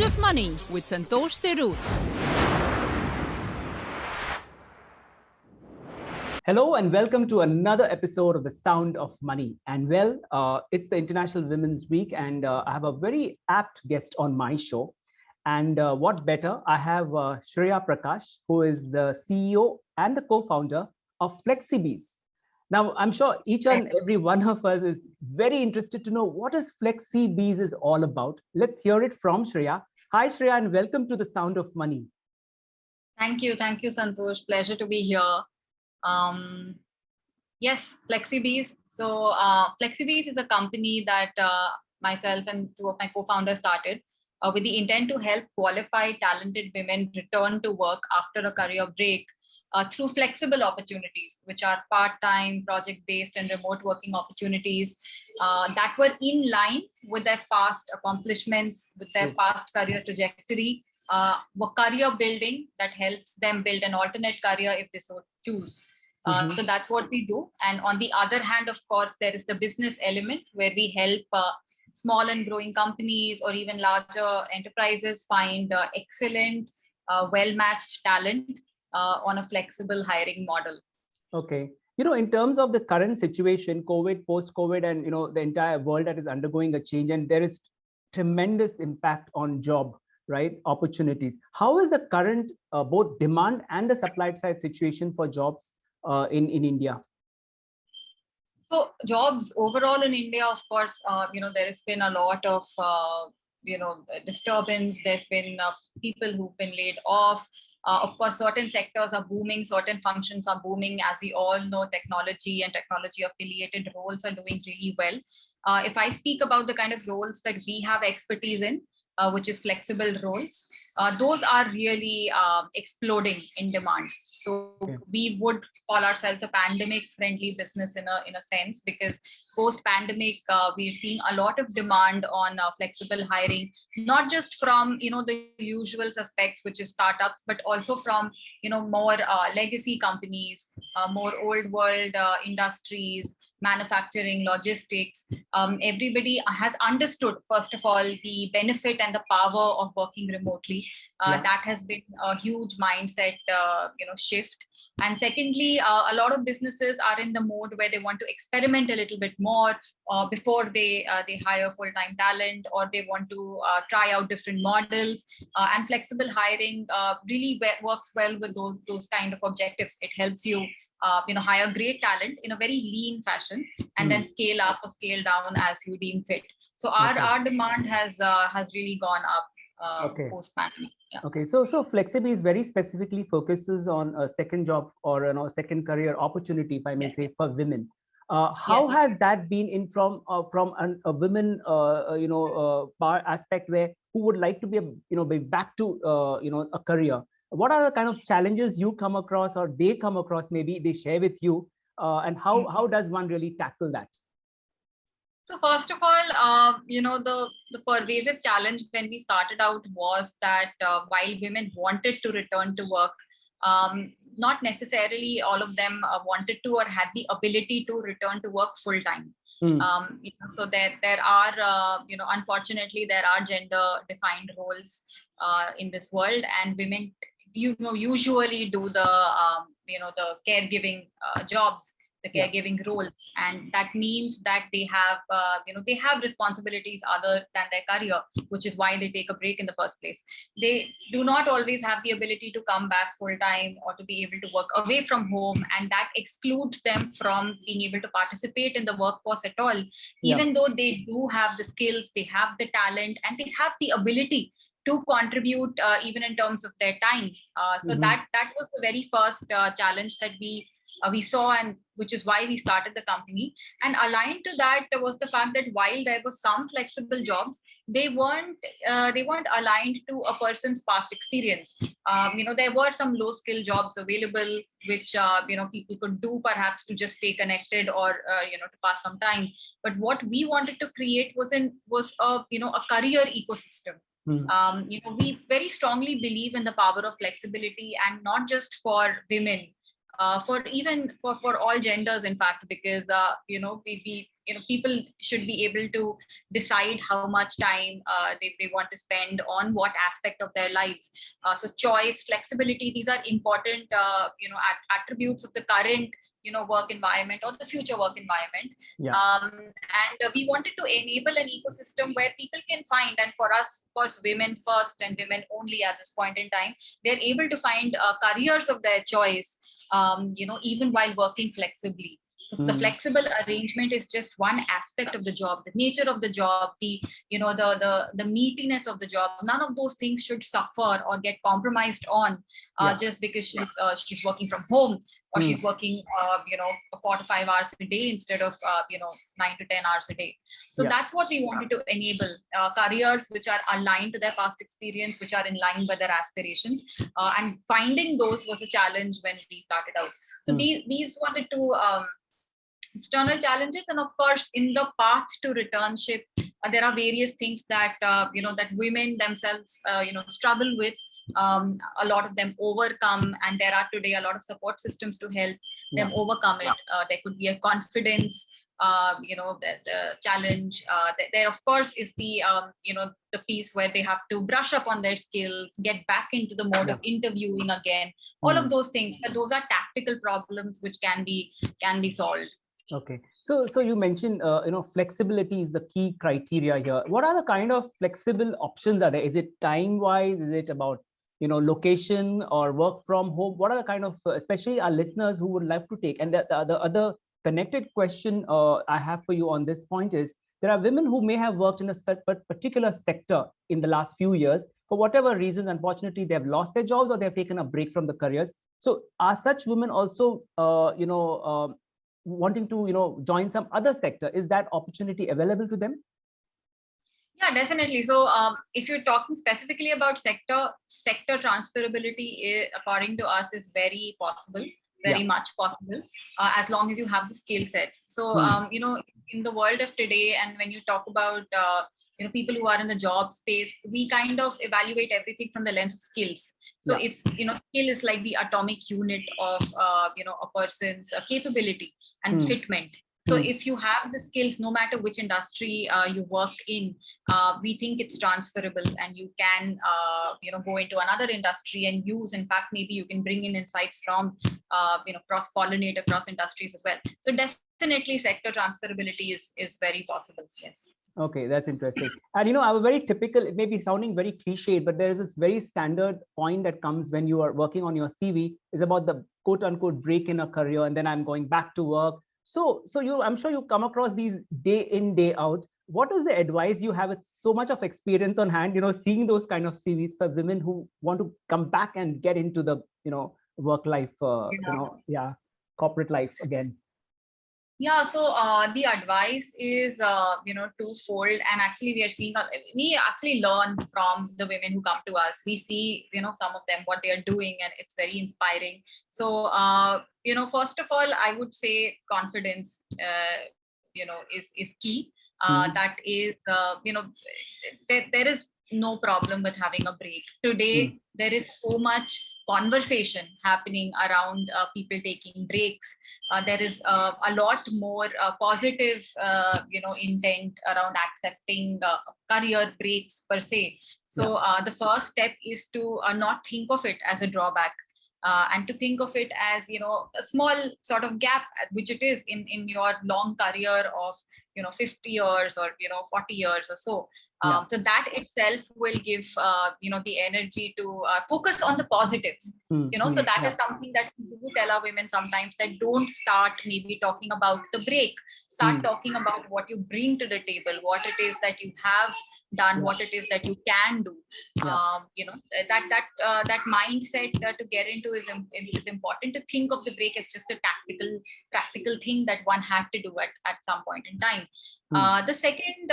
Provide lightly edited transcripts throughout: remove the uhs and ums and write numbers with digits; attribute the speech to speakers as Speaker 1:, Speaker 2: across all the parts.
Speaker 1: of Money with Santosh Sirur.
Speaker 2: Hello and welcome to another episode of The Sound of Money. And it's the International Women's Week, and I have a very apt guest on my show. And what better, I have Shreya Prakash, who is the CEO and the co-founder of FlexiBees. Now, I'm sure each and every one of us is very interested to know what is FlexiBees is all about. Let's hear it from Shreya. Hi, Shreya, and welcome to The Sound of Money.
Speaker 3: Thank you, Santosh. Pleasure to be here. Yes, FlexiBees. So FlexiBees is a company that myself and two of my co-founders started with the intent to help qualified, talented women return to work after a career break through flexible opportunities, which are part-time, project-based, and remote working opportunities that were in line with their past accomplishments, with their past career trajectory, were career building that helps them build an alternate career if they so choose. So that's what we do. And on the other hand, of course, there is the business element where we help small and growing companies or even larger enterprises find excellent, well-matched talent on a flexible hiring model.
Speaker 2: Okay. In terms of the current situation, COVID, post-COVID, and, the entire world that is undergoing a change, and there is tremendous impact on job, right, opportunities. How is the current both demand and the supply side situation for jobs in India?
Speaker 3: So jobs overall in India, of course, there has been a lot of, disturbance. There's been people who've been laid off. Of course, certain sectors are booming, certain functions are booming. As we all know, technology and technology affiliated roles are doing really well. If I speak about the kind of roles that we have expertise in, which is flexible roles, those are really exploding in demand. So we would call ourselves a pandemic-friendly business in a sense, because post-pandemic, we're seeing a lot of demand on flexible hiring, not just from the usual suspects, which is startups, but also from more legacy companies, more old world industries, manufacturing, logistics. Everybody has understood, first of all, the benefit and the power of working remotely. That has been a huge mindset shift. And secondly, a lot of businesses are in the mode where they want to experiment a little bit more before they hire full-time talent, or they want to try out different models. And flexible hiring really works well with those kind of objectives. It helps you hire great talent in a very lean fashion, and then scale up or scale down as you deem fit. So our demand has really gone up post-pandemic. Yeah.
Speaker 2: Okay, so FlexiBees very specifically focuses on a second job or second career opportunity, if I may say, for women. How has that been in from a women aspect, where who would like to be back to a career? What are the kind of challenges you come across, or they come across, maybe they share with you, and how does one really tackle that?
Speaker 3: So first of all, the pervasive challenge when we started out was that while women wanted to return to work, not necessarily all of them wanted to or had the ability to return to work full time. So there are, unfortunately, there are gender defined roles in this world, and women, usually do the caregiving jobs, the caregiving roles, and that means that they have responsibilities other than their career, which is why they take a break in the first place. They do not always have the ability to come back full time or to be able to work away from home, and that excludes them from being able to participate in the workforce at all, even though they do have the skills, they have the talent, and they have the ability to contribute even in terms of their time. So that was the very first challenge that we saw, and which is why we started the company. And aligned to that was the fact that while there was some flexible jobs, they weren't aligned to a person's past experience. There were some low skill jobs available, which people could do perhaps to just stay connected or to pass some time. But what we wanted to create was a career ecosystem. We very strongly believe in the power of flexibility, and not just for women. for all genders, in fact, because people should be able to decide how much time they want to spend on what aspect of their lives. So choice, flexibility, these are important attributes of the current work environment or the future work environment. And we wanted to enable an ecosystem where people can find, and for us, of course, women first and women only at this point in time, they're able to find careers of their choice, even while working flexibly. So the flexible arrangement is just one aspect of the job, the nature of the job, the meatiness of the job. None of those things should suffer or get compromised on just because she's working from home, or she's working 4 to 5 hours a day instead of 9 to 10 hours a day. So that's what we wanted to enable, careers which are aligned to their past experience, which are in line with their aspirations, and finding those was a challenge when we started out. So these were the two external challenges. And of course, in the path to returnship, there are various things that that women themselves struggle with. A lot of them overcome, and there are today a lot of support systems to help them overcome it. There could be a confidence the challenge. There of course is the the piece where they have to brush up on their skills, get back into the mode of interviewing again, all of those things. But those are tactical problems which can be solved.
Speaker 2: Okay, so you mentioned flexibility is the key criteria here. What are the kind of flexible options are there? Is it time wise? Is it about location or work from home? What are the kind of, especially our listeners who would like to take? And the other connected question I have for you on this point is, there are women who may have worked in a particular sector in the last few years. For whatever reason, unfortunately, they have lost their jobs or they have taken a break from the careers. So are such women also, wanting to, join some other sector? Is that opportunity available to them?
Speaker 3: Yeah, definitely. So if you're talking specifically about sector transferability, according to us, is very possible, very much possible, as long as you have the skill set. So, in the world of today, and when you talk about, people who are in the job space, we kind of evaluate everything from the lens of skills. So if, skill is like the atomic unit of, a person's capability and fitment. So if you have the skills, no matter which industry you worked in, we think it's transferable, and you can, go into another industry and use. In fact, maybe you can bring in insights from, cross-pollinate across industries as well. So definitely, sector transferability is very possible. Yes.
Speaker 2: Okay, that's interesting. And I have a very typical, it may be sounding very cliche, but there is this very standard point that comes when you are working on your CV, is about the quote unquote break in a career, and then I'm going back to work. So I'm sure you come across these day in, day out. What is the advice you have with so much of experience on hand, seeing those kind of CVs for women who want to come back and get into the, work life, corporate life again?
Speaker 3: Yeah, so the advice is, twofold. And actually, we actually learn from the women who come to us. We see, some of them, what they are doing, and it's very inspiring. So, first of all, I would say confidence, is key. That is, there is no problem with having a break. Today, there is so much conversation happening around people taking breaks. There is a lot more positive, intent around accepting career breaks per se. So the first step is to not think of it as a drawback. And to think of it as, a small sort of gap, which it is in your long career of, 50 years or, 40 years or so. So that itself will give, the energy to focus on the positives, so that is something that we do tell our women sometimes, that don't start maybe talking about the break. Start talking about what you bring to the table, what it is that you have done, what it is that you can do. That mindset to get into is important. To think of the break as just a practical thing that one had to do at some point in time. The second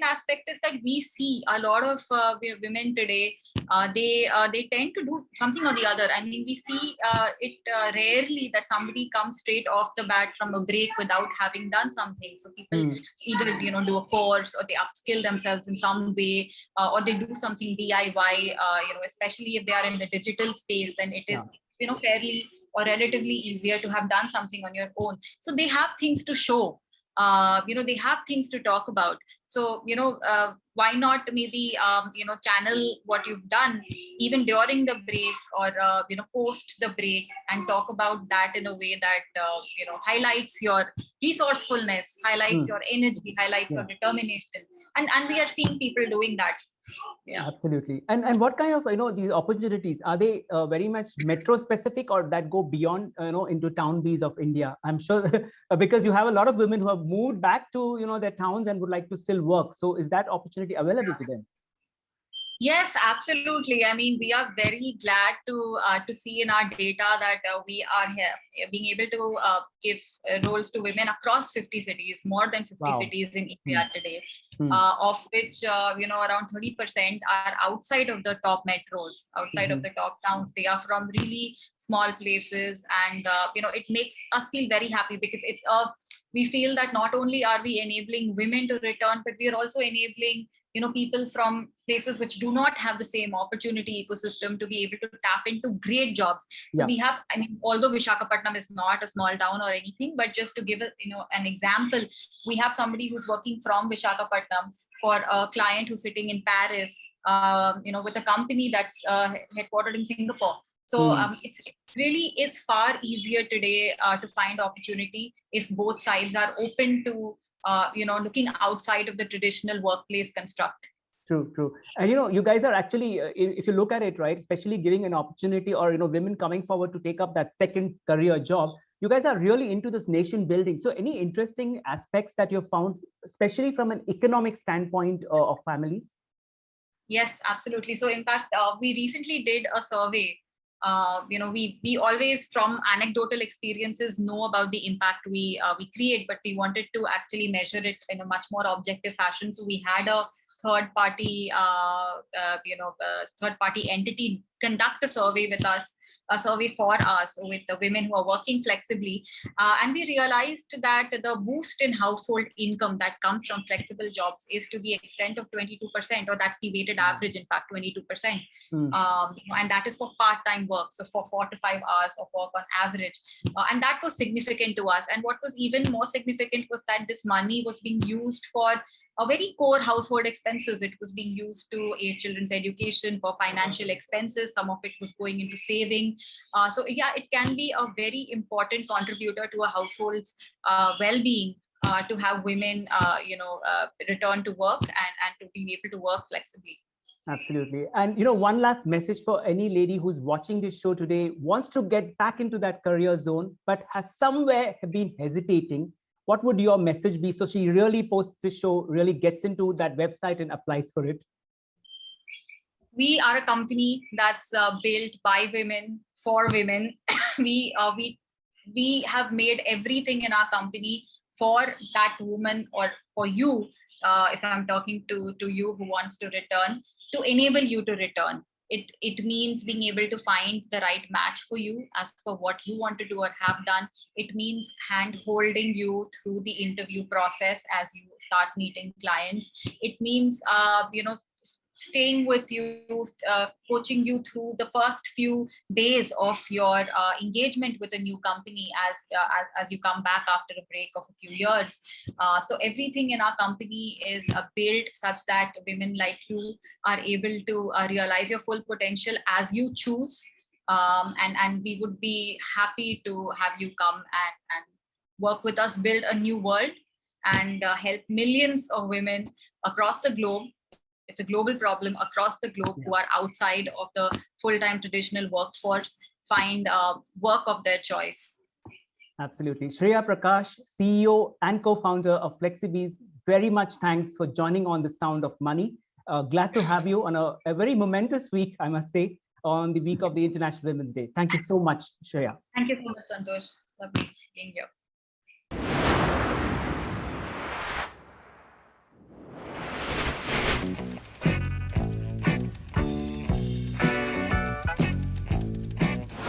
Speaker 3: aspect is that we see a lot of women today. They tend to do something or the other. I mean, we see it rarely that somebody comes straight off the bat from a break without having done something. So people either do a course, or they upskill themselves in some way, or they do something DIY. Especially if they are in the digital space, then it is fairly or relatively easier to have done something on your own. So they have things to show. They have things to talk about. So, why not maybe, channel what you've done even during the break, or, post the break, and talk about that in a way that, highlights your resourcefulness, highlights your energy, highlights your determination. And we are seeing people doing that. Yeah,
Speaker 2: absolutely. And what kind of these opportunities are they very much metro specific, or that go beyond into town bees of India? I'm sure because you have a lot of women who have moved back to their towns and would like to still work. So is that opportunity available to them?
Speaker 3: Yes, absolutely. I mean, we are very glad to see in our data that we are here, being able to give roles to women across 50 cities, more than 50 cities in India today, of which around 30% are outside of the top metros, outside of the top towns. They are from really small places, and it makes us feel very happy, because we feel that not only are we enabling women to return, but we are also enabling people from places which do not have the same opportunity ecosystem to be able to tap into great jobs. So we have, I mean, although Visakhapatnam is not a small town or anything, but just to give an example, we have somebody who's working from Visakhapatnam for a client who's sitting in Paris, with a company that's headquartered in Singapore. So it really is far easier today to find opportunity if both sides are open to looking outside of the traditional workplace construct.
Speaker 2: True. And you guys are actually, if you look at it, right, especially giving an opportunity, or women coming forward to take up that second career job, you guys are really into this nation building. So any interesting aspects that you've found, especially from an economic standpoint of families?
Speaker 3: Yes, absolutely. So in fact, we recently did a survey. We always, from anecdotal experiences, know about the impact we create, but we wanted to actually measure it in a much more objective fashion. So we had a third party entity conduct a survey with us, a survey for us with the women who are working flexibly, and we realized that the boost in household income that comes from flexible jobs is to the extent of 22%, or that's the weighted average, in fact 22%, and that is for part-time work, so for 4 to 5 hours of work on average, and that was significant to us. And what was even more significant was that this money was being used for a very core household expenses. It was being used to aid children's education, for financial expenses. Some of it was going into saving. So yeah, it can be a very important contributor to a household's well-being to have women, return to work and to be able to work flexibly.
Speaker 2: Absolutely. And one last message for any lady who's watching this show today, wants to get back into that career zone, but has somewhere been hesitating. What would your message be, so she really posts this show, really gets into that website and applies for it?
Speaker 3: We are a company that's built by women for women. we have made everything in our company for that woman, or for you, if I'm talking to you who wants to return, to enable you to return. It means being able to find the right match for you as for what you want to do or have done. It means hand holding you through the interview process as you start meeting clients. It means staying with you, coaching you through the first few days of your engagement with a new company as you come back after a break of a few years. So everything in our company is built such that women like you are able to realize your full potential as you choose. And we would be happy to have you come and work with us, build a new world, and help millions of women across the globe. It's a global problem, across the globe, who are outside of the full-time traditional workforce, find work of their choice.
Speaker 2: Absolutely. Shreya Prakash, CEO and co-founder of FlexiBees, very much thanks for joining on The Sound of Money. Glad to have you on a very momentous week, I must say, on the week of the International Women's Day. Thank you so much, Shreya.
Speaker 3: Thank you so much, Santosh. Lovely being here.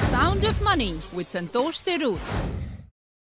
Speaker 1: Sound of Money with Santosh Sirur.